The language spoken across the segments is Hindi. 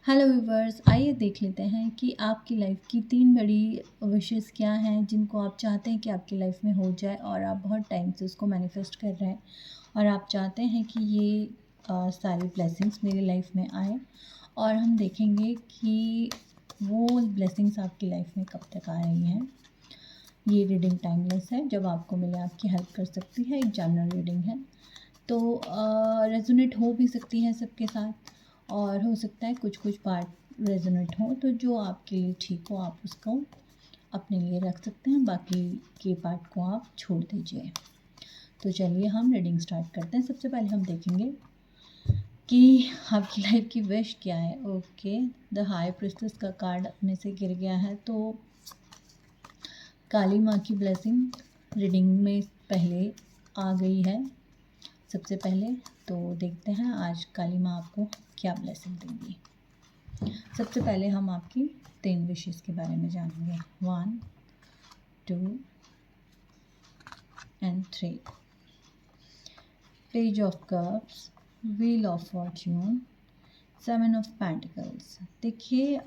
हेलो व्यूवर्स, आइए देख लेते हैं कि आपकी लाइफ की 3 बड़ी विशेस क्या हैं जिनको आप चाहते हैं कि आपकी लाइफ में हो जाए और आप बहुत टाइम से उसको मैनिफेस्ट कर रहे हैं और आप चाहते हैं कि ये सारी ब्लेसिंग्स मेरी लाइफ में आए। और हम देखेंगे कि वो ब्लेसिंग्स आपकी लाइफ में कब तक आ रही हैं। ये रीडिंग टाइमलेस है, जब आपको मिले आपकी हेल्प कर सकती है। एक जनरल रीडिंग है, तो रेजोनेट हो भी सकती है सबके साथ, और हो सकता है कुछ कुछ पार्ट रेजोनेट हो, तो जो आपके लिए ठीक हो आप उसको अपने लिए रख सकते हैं, बाकी के पार्ट को आप छोड़ दीजिए। तो चलिए हम रीडिंग स्टार्ट करते हैं। सबसे पहले हम देखेंगे कि आपकी लाइफ की विश क्या है। ओके, द हाई प्रिस्टेस का कार्ड अपने से गिर गया है, तो काली माँ की ब्लेसिंग रीडिंग में पहले आ गई है सबसे पहले। तो देखते हैं आज काली माँ आपको क्या ब्लेसिंग देंगी। सबसे पहले हम आपकी 3 विशेस के बारे में जानेंगे। 1, 2 and 3। Page of cups, wheel of Fortune, 7 of pentacles. देखिए,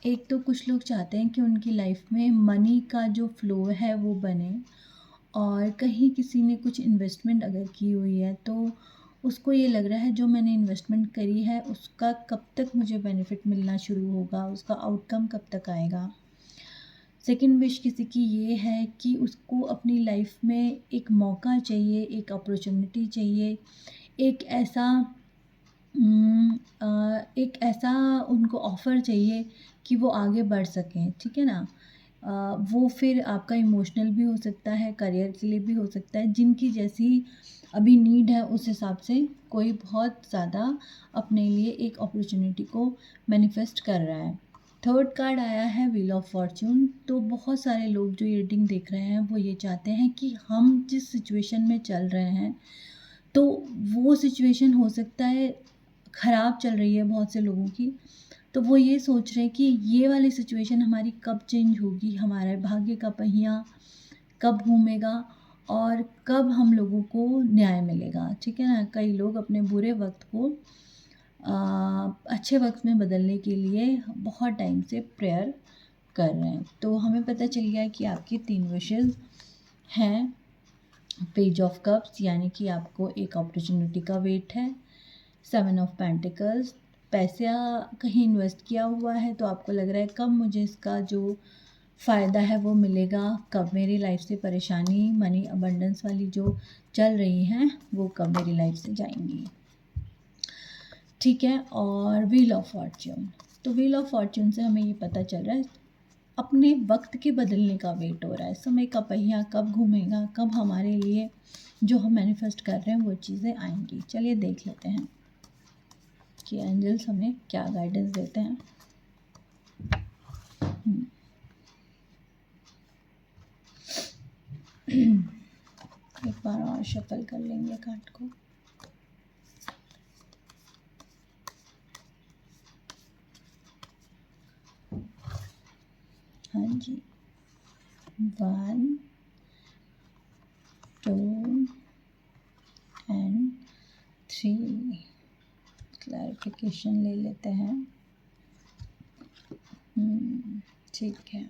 एक तो कुछ लोग चाहते हैं कि उनकी लाइफ में मनी का जो फ्लो है वो बने, और कहीं किसी ने कुछ इन्वेस्टमेंट अगर की हुई है तो उसको ये लग रहा है जो मैंने इन्वेस्टमेंट करी है उसका कब तक मुझे बेनिफिट मिलना शुरू होगा, उसका आउटकम कब तक आएगा। सेकंड विश किसी की ये है कि उसको अपनी लाइफ में एक मौका चाहिए, एक अपॉर्चुनिटी चाहिए, एक ऐसा एक ऐसा उनको ऑफ़र चाहिए कि वो आगे बढ़ सकें, ठीक है ना। वो फिर आपका इमोशनल भी हो सकता है, करियर के लिए भी हो सकता है। जिनकी जैसी अभी नीड है उस हिसाब से कोई बहुत ज़्यादा अपने लिए एक अपॉर्चुनिटी को मैनिफेस्ट कर रहा है। थर्ड कार्ड आया है व्हील ऑफ फॉर्च्यून। तो बहुत सारे लोग जो ये रीडिंग देख रहे हैं वो ये चाहते हैं कि हम जिस सिचुएशन में चल रहे हैं, तो वो सिचुएशन हो सकता है ख़राब चल रही है बहुत से लोगों की, तो वो ये सोच रहे हैं कि ये वाली सिचुएशन हमारी कब चेंज होगी, हमारे भाग्य का पहिया कब घूमेगा और कब हम लोगों को न्याय मिलेगा, ठीक है ना। कई लोग अपने बुरे वक्त को अच्छे वक्त में बदलने के लिए बहुत टाइम से प्रेयर कर रहे हैं। तो हमें पता चल गया है कि आपकी 3 विशेज़ हैं। पेज ऑफ कप्स यानी कि आपको एक अपॉर्चुनिटी का वेट है। 7 ऑफ पेंटिकल्स, पैसा कहीं इन्वेस्ट किया हुआ है तो आपको लग रहा है कब मुझे इसका जो फ़ायदा है वो मिलेगा, कब मेरी लाइफ से परेशानी मनी अबंडेंस वाली जो चल रही हैं वो कब मेरी लाइफ से जाएंगी, ठीक है। और व्हील ऑफ फॉर्च्यून, तो व्हील ऑफ फॉर्च्यून से हमें ये पता चल रहा है अपने वक्त के बदलने का वेट हो रहा है। समय का पहिया कब घूमेगा, कब हमारे लिए जो हम मैनिफेस्ट कर रहे हैं वो चीज़ें आएंगी। चलिए देख लेते हैं कि एंजल्स हमें क्या गाइडेंस देते हैं। एक बार और शफल कर लेंगे कार्ड को। हाँ जी, 1, 2 एंड 3। क्लैरिफिकेशन ले लेते हैं। ठीक है,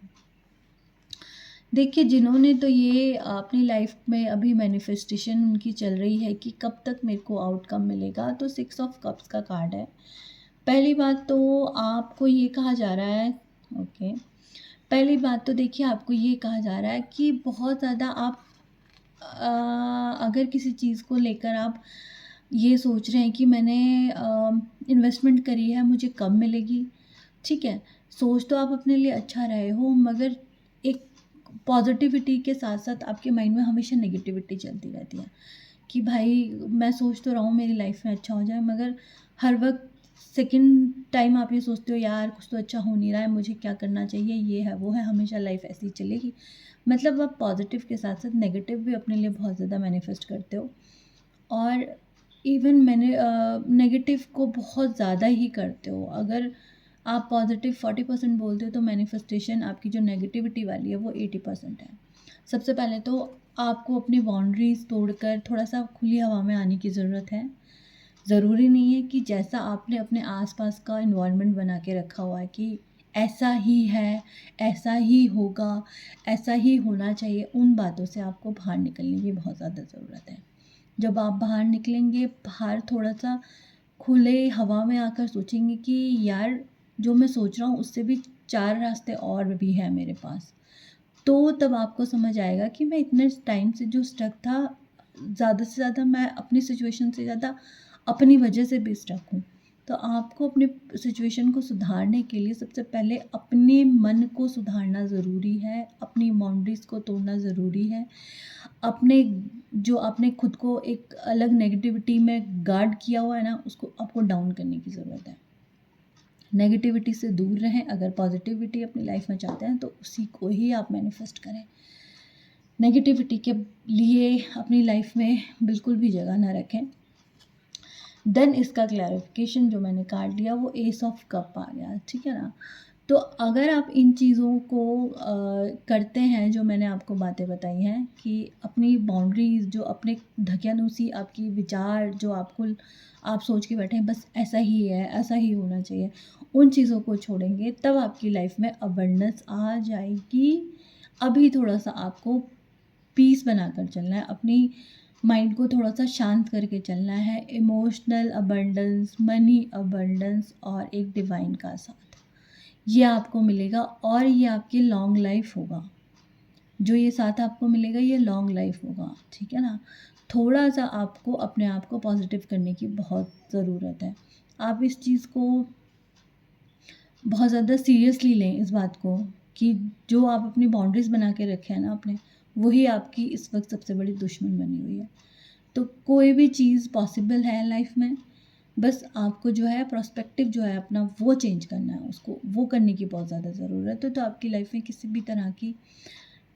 देखिए जिन्होंने तो ये अपनी लाइफ में अभी मैनिफेस्टेशन उनकी चल रही है कि कब तक मेरे को आउटकम मिलेगा, तो 6 ऑफ कप्स का कार्ड है। पहली बात तो आपको ये कहा जा रहा है, ओके, पहली बात तो देखिए आपको ये कहा जा रहा है कि बहुत ज़्यादा आप अगर किसी चीज़ को लेकर आप ये सोच रहे हैं कि मैंने इन्वेस्टमेंट करी है मुझे कब मिलेगी, ठीक है। सोच तो आप अपने लिए अच्छा रहे हो, मगर एक पॉजिटिविटी के साथ साथ आपके माइंड में हमेशा नेगेटिविटी चलती रहती है कि भाई मैं सोच तो रहा हूँ मेरी लाइफ में अच्छा हो जाए, मगर हर वक्त सेकंड टाइम आप ये सोचते हो यार कुछ तो अच्छा हो नहीं रहा है, मुझे क्या करना चाहिए, ये है वो है, हमेशा लाइफ ऐसी ही चलेगी। मतलब आप पॉजिटिव के साथ साथ नेगेटिव भी अपने लिए बहुत ज़्यादा मैनिफेस्ट करते हो, और इवन मैंने नेगेटिव को बहुत ज़्यादा ही करते हो। अगर आप पॉजिटिव 40% बोलते हो तो मैनिफेस्टेशन आपकी जो नेगेटिविटी वाली है वो 80% है। सबसे पहले तो आपको अपनी बाउंड्रीज़ तोड़कर थोड़ा सा खुली हवा में आने की ज़रूरत है। ज़रूरी नहीं है कि जैसा आपने अपने आसपास का एनवायरनमेंट बना के रखा हुआ है कि ऐसा ही है, ऐसा ही होगा, ऐसा ही होना चाहिए, उन बातों से आपको बाहर निकलने की बहुत ज़्यादा ज़रूरत है। जब आप बाहर निकलेंगे, बाहर थोड़ा-सा खुले हवा में आकर सोचेंगे कि यार जो मैं सोच रहा हूँ उससे भी 4 रास्ते और भी हैं मेरे पास। तो तब आपको समझ आएगा कि मैं इतने टाइम से जो स्टक था, ज़्यादा से ज़्यादा मैं अपनी सिचुएशन से ज़्यादा अपनी वजह से भी स्टक हूँ। तो आपको अपनी सिचुएशन को सुधारने के लिए सबसे पहले अपने मन को सुधारना ज़रूरी है, अपनी बाउंड्रीज़ को तोड़ना ज़रूरी है। अपने जो आपने खुद को एक अलग नेगेटिविटी में गार्ड किया हुआ है ना, उसको आपको डाउन करने की ज़रूरत है। नेगेटिविटी से दूर रहें, अगर पॉजिटिविटी अपनी लाइफ में चाहते हैं तो उसी को ही आप मैनिफेस्ट करें। नेगेटिविटी के लिए अपनी लाइफ में बिल्कुल भी जगह ना रखें। देन इसका क्लैरिफिकेशन जो मैंने काट लिया वो एस ऑफ कप आ गया, ठीक है ना। तो अगर आप इन चीज़ों को करते हैं जो मैंने आपको बातें बताई हैं कि अपनी बाउंड्रीज़ जो अपने धकियानुसी आपकी विचार जो आपको आप सोच के बैठे हैं बस ऐसा ही है, ऐसा ही होना चाहिए, उन चीज़ों को छोड़ेंगे तब आपकी लाइफ में अबंडेंस आ जाएगी। अभी थोड़ा-सा आपको पीस बनाकर चलना है, अपनी माइंड को थोड़ा-सा शांत करके चलना है। इमोशनल अबंडेंस, मनी अबंडेंस और एक डिवाइन का साथ, ये आपको मिलेगा और ये आपकी लॉन्ग लाइफ होगा। जो ये साथ आपको मिलेगा ये लॉन्ग लाइफ होगा, ठीक है ना। थोड़ा-सा आपको अपने आप को पॉजिटिव करने की बहुत ज़रूरत है। आप इस चीज़ को बहुत ज़्यादा सीरियसली लें इस बात को कि जो आप अपनी बाउंड्रीज़ बना के रखे हैं ना अपने, वही आपकी इस वक्त सबसे बड़ी दुश्मन बनी हुई है। तो कोई भी चीज़ पॉसिबल है लाइफ में, बस आपको जो है पर्सपेक्टिव जो है अपना वो चेंज करना है, उसको वो करने की बहुत ज़्यादा ज़रूरत है। तो आपकी लाइफ में किसी भी तरह की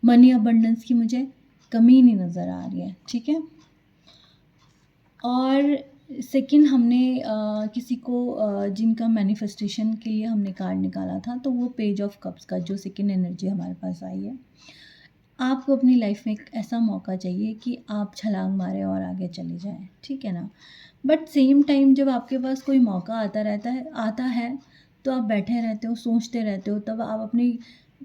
मनी अबंडेंस की मुझे कमी नहीं नज़र आ रही है, ठीक है। और सेकंड हमने किसी को जिनका मैनिफेस्टेशन के लिए हमने कार्ड निकाला था, तो वो पेज ऑफ कप्स का जो सेकंड एनर्जी हमारे पास आई है। आपको अपनी लाइफ में एक ऐसा मौका चाहिए कि आप छलांग मारें और आगे चले जाएं, ठीक है ना। बट सेम टाइम जब आपके पास कोई मौका आता है तो आप बैठे रहते हो, सोचते रहते हो, तब आप अपनी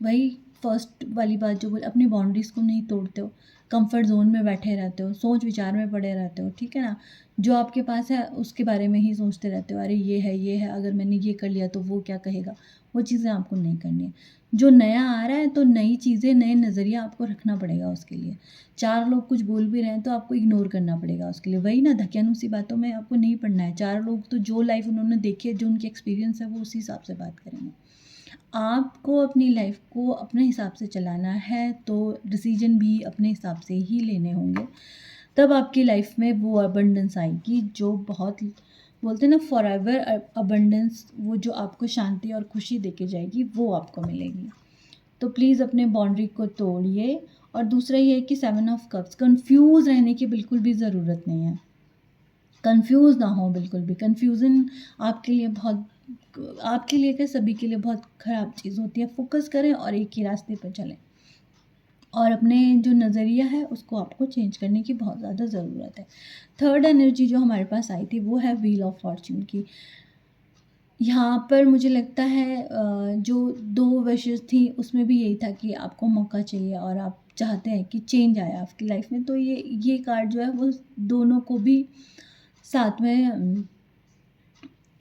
वही फर्स्ट वाली बात जो बोली, अपनी बाउंड्रीज़ को नहीं तोड़ते हो, कंफर्ट जोन में बैठे रहते हो, सोच विचार में पड़े रहते हो, ठीक है ना। जो आपके पास है उसके बारे में ही सोचते रहते हो, अरे ये है, अगर मैंने ये कर लिया तो वो क्या कहेगा। वो चीज़ें आपको नहीं करनी है। जो नया आ रहा है तो नई चीज़ें, नए नज़रिया आपको रखना पड़ेगा उसके लिए। 4 लोग कुछ बोल भी रहे हैं तो आपको इग्नोर करना पड़ेगा उसके लिए। वही ना, धकियानुसी बातों में आपको नहीं पड़ना है। 4 लोग तो जो लाइफ उन्होंने देखी है, जो उनकी एक्सपीरियंस है, वो उसी हिसाब से बात करेंगे। आपको अपनी लाइफ को अपने हिसाब से चलाना है तो डिसीजन भी अपने हिसाब से ही लेने होंगे। तब आपकी लाइफ में वो अबंडेंस आएगी जो बहुत बोलते हैं ना फॉरएवर अबंडेंस, वो जो आपको शांति और खुशी देके जाएगी वो आपको मिलेगी। तो प्लीज़ अपने बाउंड्री को तोड़िए। और दूसरा ये है कि 7 ऑफ कप्स, कंफ्यूज रहने की बिल्कुल भी ज़रूरत नहीं है। कंफ्यूज ना हो बिल्कुल भी। कंफ्यूजन आपके लिए क्या, सभी के लिए बहुत ख़राब चीज़ होती है। फोकस करें और एक ही रास्ते पर चलें और अपने जो नज़रिया है उसको आपको चेंज करने की बहुत ज़्यादा ज़रूरत है। थर्ड एनर्जी जो हमारे पास आई थी वो है व्हील ऑफ फॉर्च्यून की। यहाँ पर मुझे लगता है जो 2 विशेज़ थी उसमें भी यही था कि आपको मौका चाहिए और आप चाहते हैं कि चेंज आए आपकी लाइफ में। तो ये कार्ड जो है वो दोनों को भी साथ में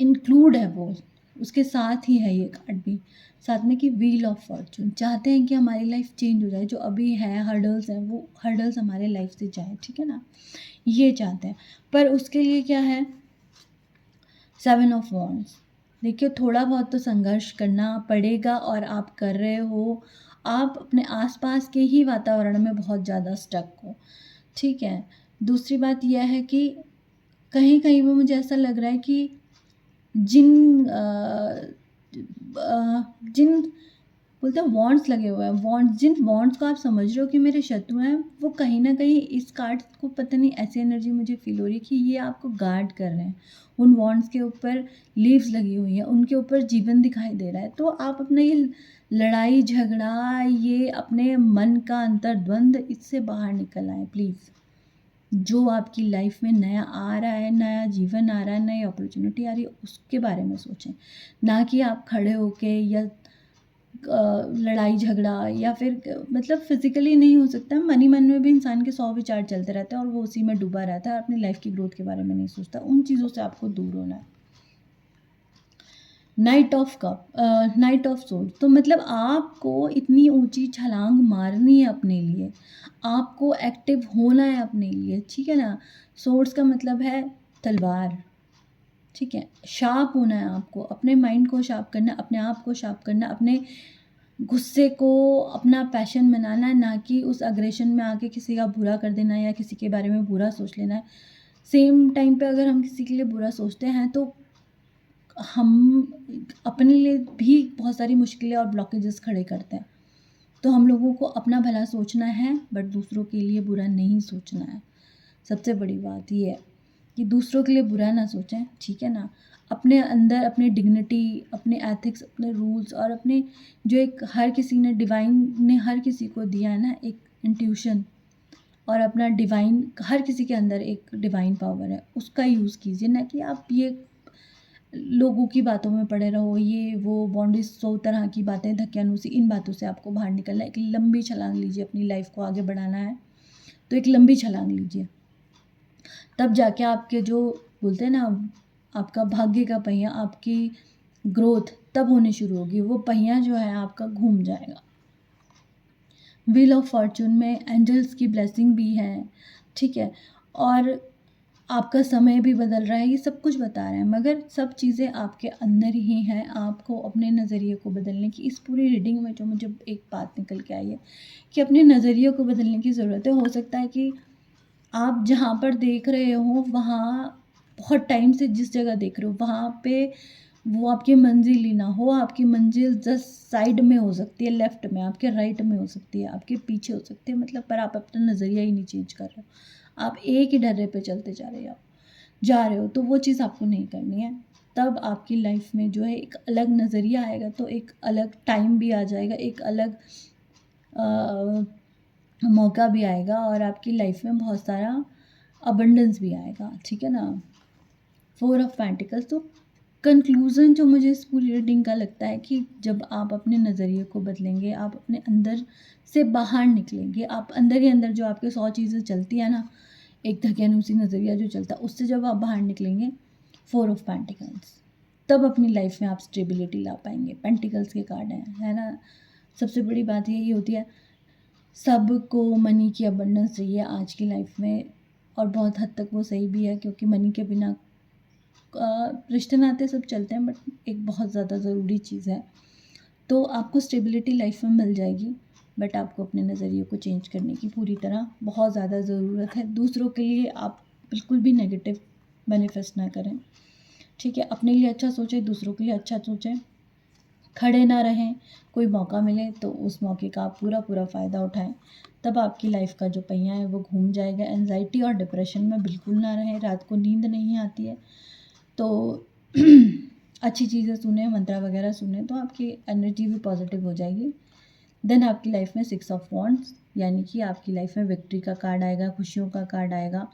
इंक्लूड है, वो उसके साथ ही है ये कार्ड भी साथ में कि व्हील ऑफ फॉर्च्यून। चाहते हैं कि हमारी लाइफ चेंज हो जाए, जो अभी है हर्डल्स हैं वो हर्डल्स हमारे लाइफ से जाए, ठीक है ना। ये चाहते हैं, पर उसके लिए क्या है, 7 ऑफ वॉन्ड्स। देखिए थोड़ा बहुत तो संघर्ष करना पड़ेगा और आप कर रहे हो। आप अपने आसपास के ही वातावरण में बहुत ज़्यादा स्टक हो, ठीक है। दूसरी बात यह है कि कहीं कहीं पे मुझे ऐसा लग रहा है कि जिन जिन बोलते हैं वॉन्ड्स लगे हुए हैं, वॉन्ड्स, जिन वॉन्ड्स को आप समझ रहे हो कि मेरे शत्रु हैं, वो कहीं ना कहीं इस कार्ड को पता नहीं ऐसी एनर्जी मुझे फील हो रही है कि ये आपको गार्ड कर रहे हैं। उन वॉन्ड्स के ऊपर लीव्स लगी हुई हैं, उनके ऊपर जीवन दिखाई दे रहा है। तो आप अपना ये लड़ाई झगड़ा, ये अपने मन का अंतर्द्वंद, इससे बाहर निकल आए प्लीज़। जो आपकी लाइफ में नया आ रहा है, नया जीवन आ रहा है, नई अपॉर्चुनिटी आ रही है, उसके बारे में सोचें। ना कि आप खड़े होके या लड़ाई झगड़ा या फिर मतलब फिज़िकली नहीं हो सकता, मन ही मन में भी इंसान के 100 विचार चलते रहते हैं और वो उसी में डूबा रहता है, अपनी लाइफ की ग्रोथ के बारे में नहीं सोचता। उन चीज़ों से आपको दूर होना है। नाइट ऑफ सोल्स, तो मतलब आपको इतनी ऊंची छलांग मारनी है अपने लिए, आपको एक्टिव होना है अपने लिए, ठीक है ना। सोर्स का मतलब है तलवार, ठीक है। शार्प होना है आपको, अपने माइंड को शार्प करना, अपने आप को शार्प करना, अपने गुस्से को अपना पैशन बनाना है, ना कि उस अग्रेशन में आके किसी का बुरा कर देना या किसी के बारे में बुरा सोच लेना है। सेम टाइम पे अगर हम किसी के लिए बुरा सोचते हैं तो हम अपने लिए भी बहुत सारी मुश्किलें और ब्लॉकेजेस खड़े करते हैं। तो हम लोगों को अपना भला सोचना है, बट दूसरों के लिए बुरा नहीं सोचना है। सबसे बड़ी बात ये है कि दूसरों के लिए बुरा ना सोचें, ठीक है ना। अपने अंदर अपनी डिग्निटी, अपने एथिक्स, अपने रूल्स और अपने जो एक हर किसी ने डिवाइन ने हर किसी को दिया है ना, एक इंट्यूशन और अपना डिवाइन, हर किसी के अंदर एक डिवाइन पावर है, उसका यूज़ कीजिए। ना कि आप ये लोगों की बातों में पड़े रहो, ये वो बाउंड्रीज 100 तरह की बातें, धक्यानुसी, इन बातों से आपको बाहर निकलना है। एक लंबी छलांग लीजिए, अपनी लाइफ को आगे बढ़ाना है तो एक लंबी छलांग लीजिए, तब जाके आपके जो बोलते हैं ना, आपका भाग्य का पहिया, आपकी ग्रोथ तब होनी शुरू होगी। वो पहिया जो है आपका घूम जाएगा। व्हील ऑफ फॉर्चून में एंजल्स की ब्लेसिंग भी है, ठीक है, और आपका समय भी बदल रहा है, ये सब कुछ बता रहे हैं, मगर सब चीज़ें आपके अंदर ही हैं। आपको अपने नज़रिए को बदलने की, इस पूरी रीडिंग में जो मुझे एक बात निकल के आई है कि अपने नज़रिए को बदलने की ज़रूरत है। हो सकता है कि आप जहाँ पर देख रहे हो वहाँ बहुत टाइम से जिस जगह देख रहे हो वहाँ पे वो आपकी मंजिल ही ना हो। आपकी मंजिल जस्ट साइड में हो सकती है, लेफ्ट में, आपके राइट में हो सकती है, आपके पीछे हो सकती है, मतलब पर आप अपना नज़रिया ही नहीं चेंज कर रहे हो। आप एक ही ढर्रे पे चलते जा रहे हो तो वो चीज़ आपको नहीं करनी है। तब आपकी लाइफ में जो है एक अलग नज़रिया आएगा, तो एक अलग टाइम भी आ जाएगा, एक अलग मौका भी आएगा और आपकी लाइफ में बहुत सारा अबंडेंस भी आएगा, ठीक है ना। 4 ऑफ पेंटिकल्स, तो कंक्लूज़न जो मुझे इस पूरी रीडिंग का लगता है कि जब आप अपने नज़रिए को बदलेंगे, आप अपने अंदर से बाहर निकलेंगे, आप अंदर ही अंदर जो आपके 100 चीज़ें चलती है ना, एक धक्यानुसी नज़रिया जो चलता है, उससे जब आप बाहर निकलेंगे, 4 ऑफ पेंटिकल्स, तब अपनी लाइफ में आप स्टेबिलिटी ला पाएंगे। पेंटिकल्स के कार्ड हैं, है ना। सबसे बड़ी बात यही होती है, सबको मनी की अबंडेंस चाहिए आज की लाइफ में, और बहुत हद तक वो सही भी है, क्योंकि मनी के बिना रिश्ते नाते सब चलते हैं, बट एक बहुत ज़्यादा ज़रूरी चीज़ है। तो आपको स्टेबिलिटी लाइफ में मिल जाएगी, बट आपको अपने नज़रिए को चेंज करने की पूरी तरह बहुत ज़्यादा ज़रूरत है। दूसरों के लिए आप बिल्कुल भी नेगेटिव मैनिफेस्ट ना करें, ठीक है। अपने लिए अच्छा सोचें, दूसरों के लिए अच्छा सोचें, खड़े ना रहें। कोई मौका मिले तो उस मौके का आप पूरा फ़ायदा उठाएं, तब आपकी लाइफ का जो पहिया है वो घूम जाएगा। एंजाइटी और डिप्रेशन में बिल्कुल ना रहें। रात को नींद नहीं आती है तो अच्छी चीज़ें सुने, मंत्रा वगैरह सुने, तो आपकी एनर्जी भी पॉजिटिव हो जाएगी। देन आपकी लाइफ में 6 ऑफ वॉन्ड्स, यानी कि आपकी लाइफ में विक्ट्री का कार्ड आएगा, खुशियों का कार्ड आएगा,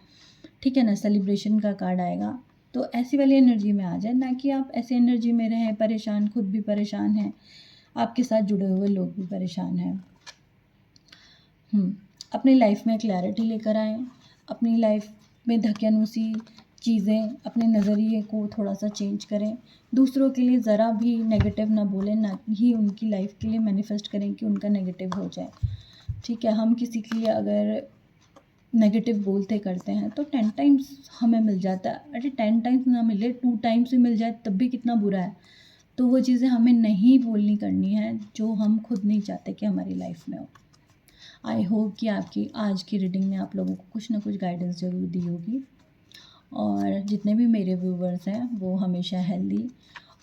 ठीक है ना, सेलिब्रेशन का कार्ड आएगा। तो ऐसी वाली एनर्जी में आ जाए, ना कि आप ऐसी एनर्जी में रहें परेशान, खुद भी परेशान हैं, आपके साथ जुड़े हुए लोग भी परेशान हैं। अपनी लाइफ में क्लैरिटी लेकर आएँ, अपनी लाइफ में धक्यानुसी चीज़ें, अपने नज़रिए को थोड़ा सा चेंज करें। दूसरों के लिए ज़रा भी नेगेटिव ना बोलें, ना ही उनकी लाइफ के लिए मैनिफेस्ट करें कि उनका नेगेटिव हो जाए, ठीक है। हम किसी के लिए अगर नेगेटिव बोलते करते हैं तो 10 टाइम्स हमें मिल जाता है। अरे 10 टाइम्स ना मिले, 2 टाइम्स भी मिल जाए तब भी कितना बुरा है। तो वो चीज़ें हमें नहीं बोलनी करनी है जो हम खुद नहीं चाहते कि हमारी लाइफ में हो। आई होप कि आपकी आज की रीडिंग ने आप लोगों को कुछ ना कुछ गाइडेंस ज़रूर दी होगी, और जितने भी मेरे व्यूवर्स हैं वो हमेशा हेल्दी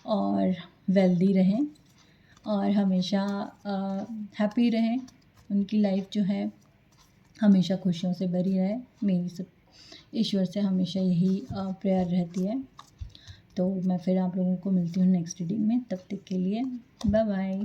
और वेल्दी रहें और हमेशा हैप्पी रहें। उनकी लाइफ जो है हमेशा खुशियों से भरी रहे। मेरी सब ईश्वर से हमेशा यही प्रेयर रहती है। तो मैं फिर आप लोगों को मिलती हूँ नेक्स्ट रीडिंग में, तब तक के लिए बाय बाय।